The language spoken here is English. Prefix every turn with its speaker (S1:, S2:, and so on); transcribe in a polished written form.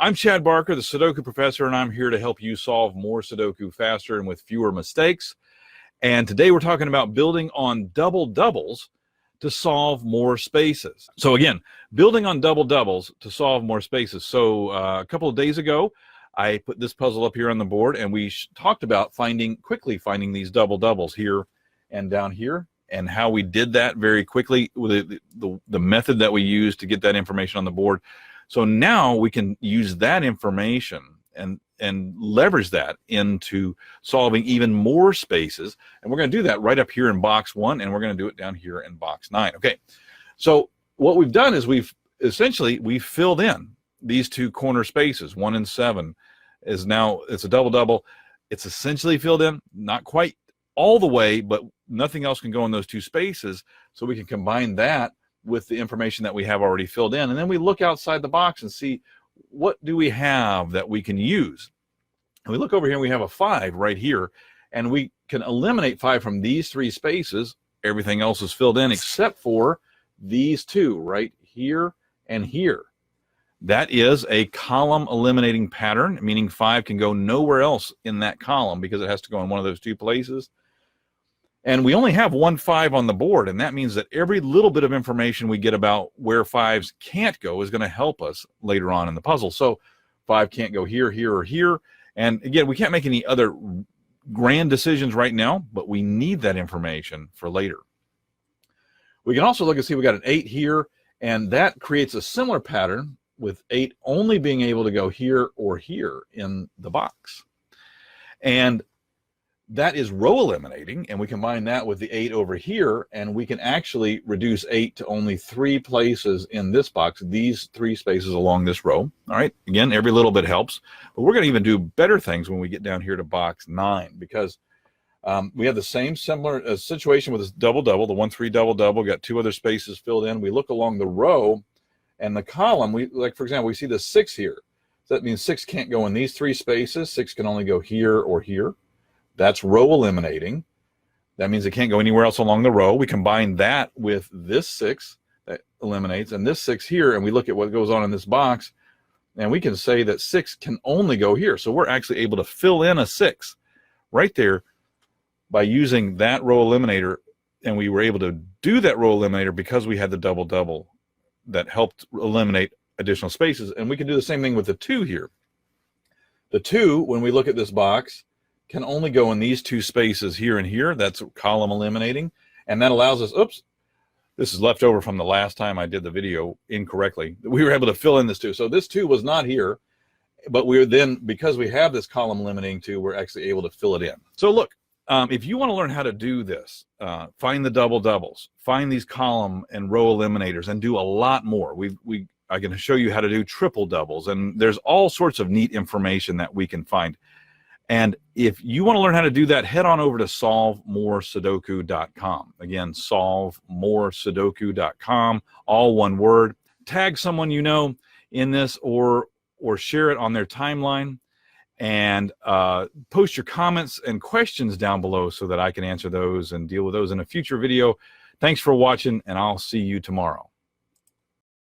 S1: I'm Chad Barker, the Sudoku professor, and I'm here to help you solve more Sudoku faster and with fewer mistakes. And today we're talking about building on double doubles to solve more spaces. So again, building on double doubles to solve more spaces. So a couple of days ago, I put this puzzle up here on the board, and we talked about quickly finding these double doubles here and down here, and how we did that very quickly with the method that we used to get that information on the board. So now we can use that information and leverage that into solving even more spaces. And we're going to do that right up here in box 1, and we're going to do it down here in box 9. Okay, so what we've done is we've filled in these two corner spaces. 1 and 7 is now, it's a double-double. It's essentially filled in, not quite all the way, but nothing else can go in those two spaces. So we can combine that with the information that we have already filled in. And then we look outside the box and see, what do we have that we can use? And we look over here and we have a 5 right here, and we can eliminate 5 from these 3 spaces. Everything else is filled in except for these 2 right here and here. That is a column eliminating pattern, meaning 5 can go nowhere else in that column because it has to go in one of those 2 places. And we only have 1 5 on the board, and that means that every little bit of information we get about where 5s can't go is going to help us later on in the puzzle. So 5 can't go here, here, or here. And again, we can't make any other grand decisions right now, but we need that information for later. We can also look and see we got an 8 here, and that creates a similar pattern with 8 only being able to go here or here in the box. And that is row eliminating, and we combine that with the 8 over here, and we can actually reduce 8 to only 3 places in this box, these 3 spaces along this row. All right, again, every little bit helps, but we're going to even do better things when we get down here to box 9, because we have the same similar situation with this double-double, the 1 3 double-double, got 2 other spaces filled in. We look along the row and the column, like for example, we see the 6 here. So that means 6 can't go in these 3 spaces. 6 can only go here or here. That's row eliminating. That means it can't go anywhere else along the row. We combine that with this 6 that eliminates, and this 6 here, and we look at what goes on in this box, and we can say that 6 can only go here. So we're actually able to fill in a 6 right there by using that row eliminator, and we were able to do that row eliminator because we had the double-double that helped eliminate additional spaces. And we can do the same thing with the 2 here. The 2, when we look at this box, can only go in these 2 spaces here and here. That's column eliminating, and that allows us, oops, this is left over from the last time I did the video incorrectly. We were able to fill in this 2. So this 2 was not here, but we're then, because we have this column eliminating 2, we're actually able to fill it in. So look, if you want to learn how to do this, find the double doubles, find these column and row eliminators, and do a lot more. I can show you how to do triple doubles, and there's all sorts of neat information that we can find. And if you want to learn how to do that, head on over to solvemoresudoku.com. Again, solvemoresudoku.com, all one word. Tag someone you know in this, or share it on their timeline, and post your comments and questions down below so that I can answer those and deal with those in a future video. Thanks for watching, and I'll see you tomorrow.